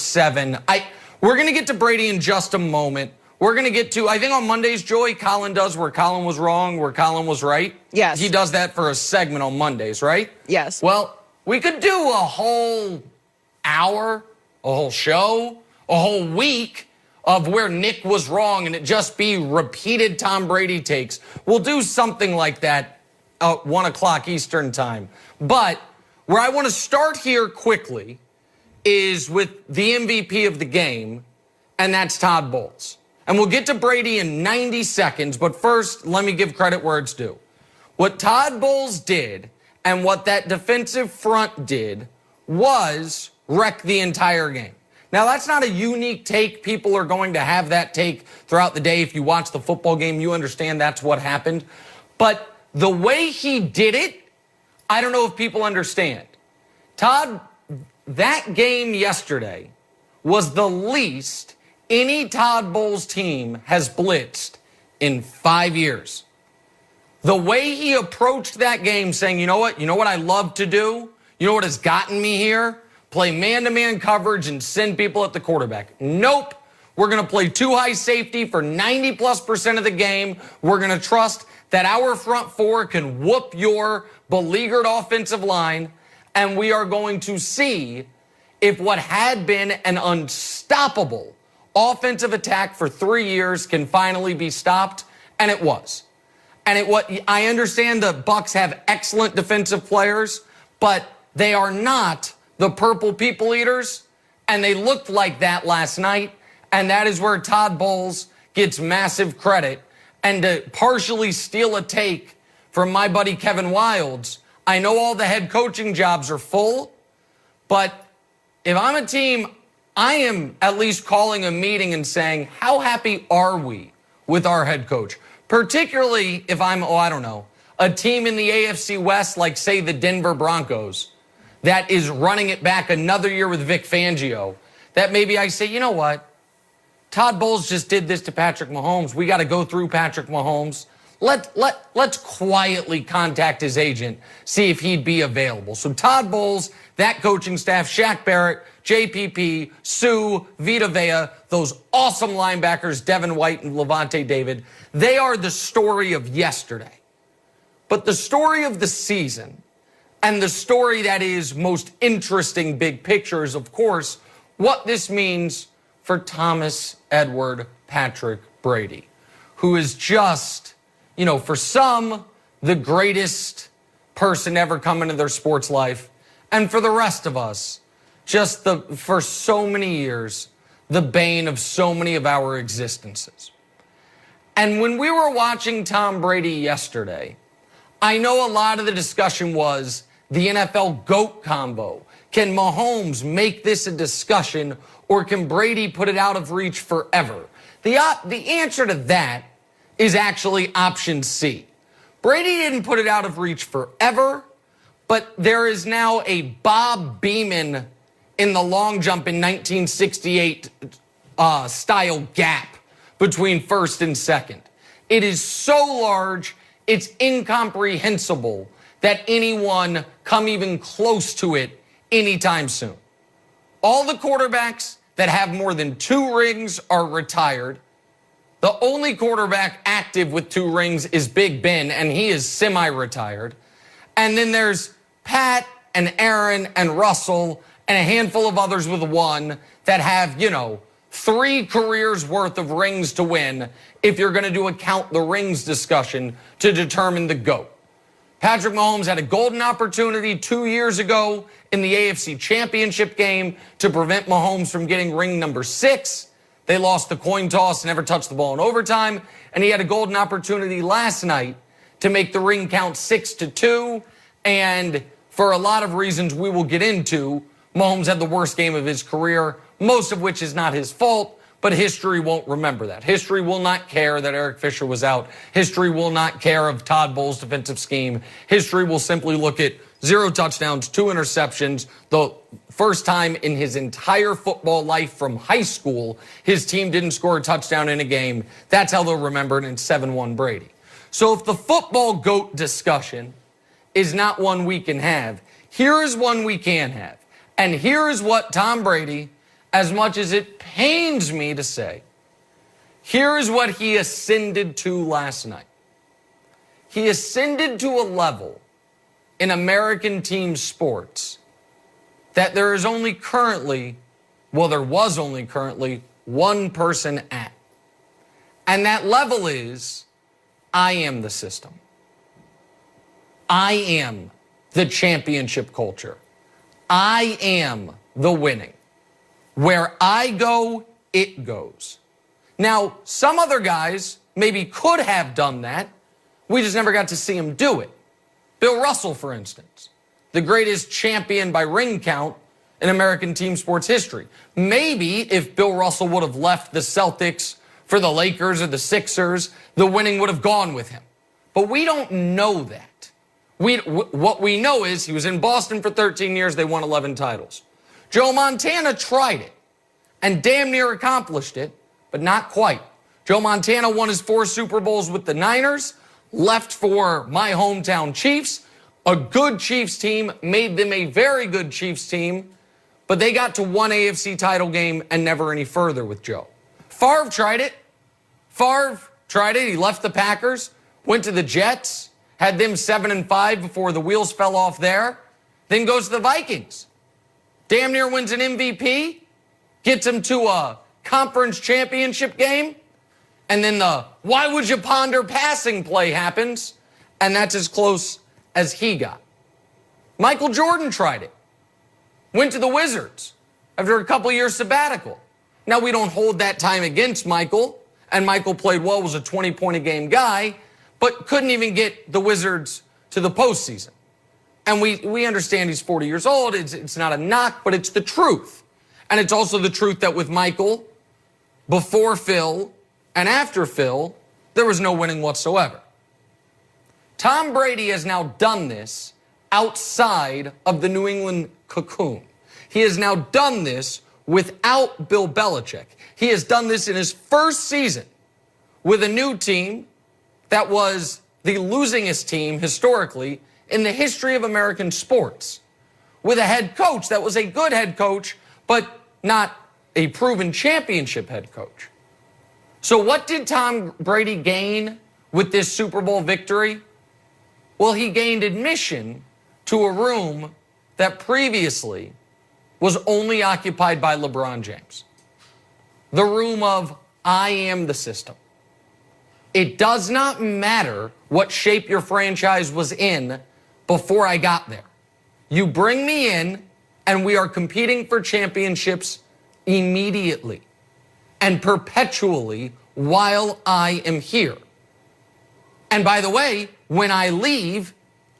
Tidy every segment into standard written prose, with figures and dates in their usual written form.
7. We're going to get to Brady in just a moment. We're going to get to, I think on Mondays, Joy, Colin does where Colin was wrong, where Colin was right. Yes. He does that for a segment on Mondays, right? Yes. Well, we could do a whole hour, a whole show, a whole week of where Nick was wrong and it just be repeated Tom Brady takes. We'll do something like that at 1 o'clock Eastern time. But where I want to start here quickly is with the MVP of the game, and that's Todd Bowles. And we'll get to Brady in 90 seconds, but first, let me give credit where it's due. What Todd Bowles did and what that defensive front did was wreck the entire game. Now, that's not a unique take. People are going to have that take throughout the day. If you watch the football game, you understand that's what happened. But the way he did it, I don't know if people understand. Todd, that game yesterday was the least any Todd Bowles team has blitzed in 5 years. The way he approached that game saying, you know what I love to do? You know what has gotten me here? Play man-to-man coverage and send people at the quarterback. Nope. We're going to play too high safety for 90+% of the game. We're going to trust that our front four can whoop your beleaguered offensive line, and we are going to see if what had been an unstoppable offensive attack for 3 years can finally be stopped, and it was. I understand the Bucs have excellent defensive players, but they are not the purple people eaters, and they looked like that last night, and that is where Todd Bowles gets massive credit. And to partially steal a take from my buddy Kevin Wildes, I know all the head coaching jobs are full, but if I'm a team, I am at least calling a meeting and saying, how happy are we with our head coach? Particularly if I'm, a team in the AFC West, like, say, the Denver Broncos, that is running it back another year with Vic Fangio, that maybe I say, you know what? Todd Bowles just did this to Patrick Mahomes. We got to go through Patrick Mahomes. Let's quietly contact his agent, see if he'd be available. So Todd Bowles, that coaching staff, Shaq Barrett, JPP, Sue, Vita Vea, those awesome linebackers, Devin White and Levante David, they are the story of yesterday. But the story of the season and the story that is most interesting big picture is, of course, what this means for Thomas Edward Patrick Brady, who is just, for some, the greatest person ever come into their sports life. And for the rest of us, for so many years, the bane of so many of our existences. And when we were watching Tom Brady yesterday, I know a lot of the discussion was the NFL GOAT combo. Can Mahomes make this a discussion, or can Brady put it out of reach forever? The answer to that is actually option C. Brady didn't put it out of reach forever, but there is now a Bob Beamon in the long jump in 1968 style gap between first and second. It is so large, it's incomprehensible that anyone come even close to it anytime soon. All the quarterbacks that have more than 2 rings are retired. The only quarterback active with 2 rings is Big Ben, and he is semi-retired. And then there's Pat and Aaron and Russell and a handful of others with 1 that have, 3 careers worth of rings to win if you're going to count the rings discussion to determine the GOAT. Patrick Mahomes had a golden opportunity 2 years ago in the AFC Championship game to prevent Mahomes from getting ring number 6. They lost the coin toss and never touched the ball in overtime. And he had a golden opportunity last night to make the ring count 6-2. And for a lot of reasons we will get into, Mahomes had the worst game of his career, most of which is not his fault. But history won't remember that. History will not care that Eric Fisher was out. History will not care of Todd Bowles' defensive scheme. History will simply look at 0 touchdowns, 2 interceptions. The first time in his entire football life from high school, his team didn't score a touchdown in a game. That's how they'll remember it in 7-1 Brady. So if the football GOAT discussion is not one we can have, here is one we can have. And here is what Tom Brady as much as it pains me to say, here is what he ascended to last night. He ascended to a level in American team sports that there was only currently one person at. And that level is, I am the system. I am the championship culture. I am the winning. Where I go, it goes. Now, some other guys maybe could have done that. We just never got to see him do it. Bill Russell, for instance, the greatest champion by ring count in American team sports history. Maybe if Bill Russell would have left the Celtics for the Lakers or the Sixers, the winning would have gone with him. But we don't know that. What we know is he was in Boston for 13 years. They won 11 titles. Joe Montana tried it and damn near accomplished it, but not quite. Joe Montana won his 4 Super Bowls with the Niners, left for my hometown Chiefs. A good Chiefs team made them a very good Chiefs team, but they got to one AFC title game and never any further with Joe. Favre tried it. He left the Packers, went to the Jets, had them 7-5 before the wheels fell off there, then goes to the Vikings. Damn near wins an MVP, gets him to a conference championship game, and then the why would you ponder passing play happens, and that's as close as he got. Michael Jordan tried it. Went to the Wizards after a couple years sabbatical. Now, we don't hold that time against Michael, and Michael played well, was a 20-point-a-game guy, but couldn't even get the Wizards to the postseason. And we understand he's 40 years old. It's not a knock, but it's the truth. And it's also the truth that with Michael, before Phil and after Phil, there was no winning whatsoever. Tom Brady has now done this outside of the New England cocoon. He has now done this without Bill Belichick. He has done this in his first season with a new team that was the losingest team historically in the history of American sports, with a head coach that was a good head coach, but not a proven championship head coach. So what did Tom Brady gain with this Super Bowl victory? Well, he gained admission to a room that previously was only occupied by LeBron James. The room of, I am the system. It does not matter what shape your franchise was in before I got there. You bring me in, and we are competing for championships immediately and perpetually while I am here. And by the way, when I leave,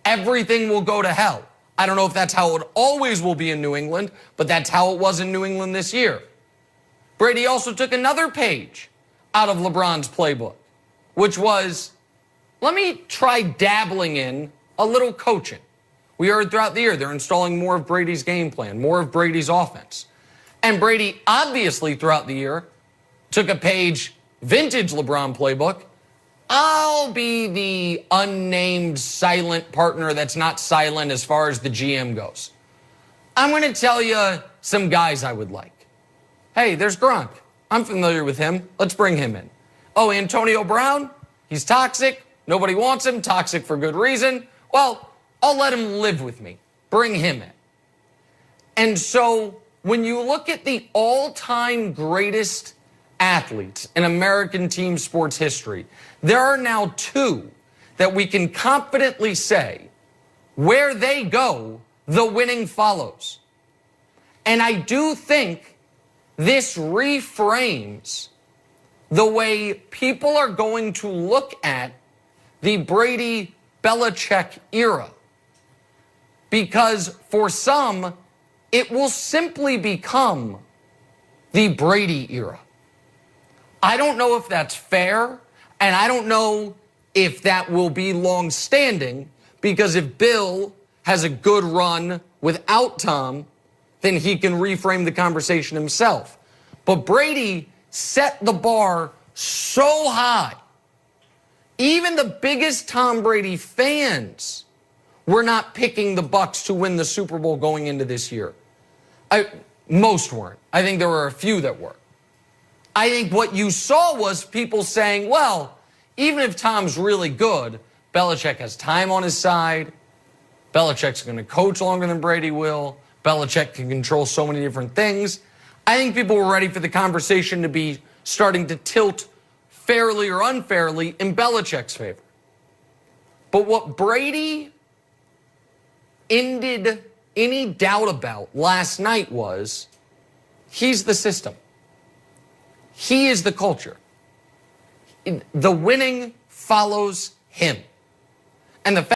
everything will go to hell. I don't know if that's how it always will be in New England, but that's how it was in New England this year. Brady also took another page out of LeBron's playbook, which was, let me try dabbling in a little coaching. We heard throughout the year they're installing more of Brady's game plan, more of Brady's offense. And Brady obviously throughout the year took a page, vintage LeBron playbook. I'll be the unnamed silent partner that's not silent as far as the GM goes. I'm going to tell you some guys I would like. Hey, there's Gronk. I'm familiar with him. Let's bring him in. Oh, Antonio Brown, he's toxic. Nobody wants him. Toxic for good reason. Well, I'll let him live with me. Bring him in. And so when you look at the all-time greatest athletes in American team sports history, there are now 2 that we can confidently say, where they go, the winning follows. And I do think this reframes the way people are going to look at the Brady-Belichick era. Because for some, it will simply become the Brady era. I don't know if that's fair, and I don't know if that will be long-standing, because if Bill has a good run without Tom, then he can reframe the conversation himself. But Brady set the bar so high. Even the biggest Tom Brady fans were not picking the Bucs to win the Super Bowl going into this year. Most weren't. I think there were a few that were. I think what you saw was people saying, well, even if Tom's really good, Belichick has time on his side. Belichick's going to coach longer than Brady will. Belichick can control so many different things. I think people were ready for the conversation to be starting to tilt fairly or unfairly in Belichick's favor. But what Brady ended any doubt about last night was he's the system. He is the culture. The winning follows him. And the fact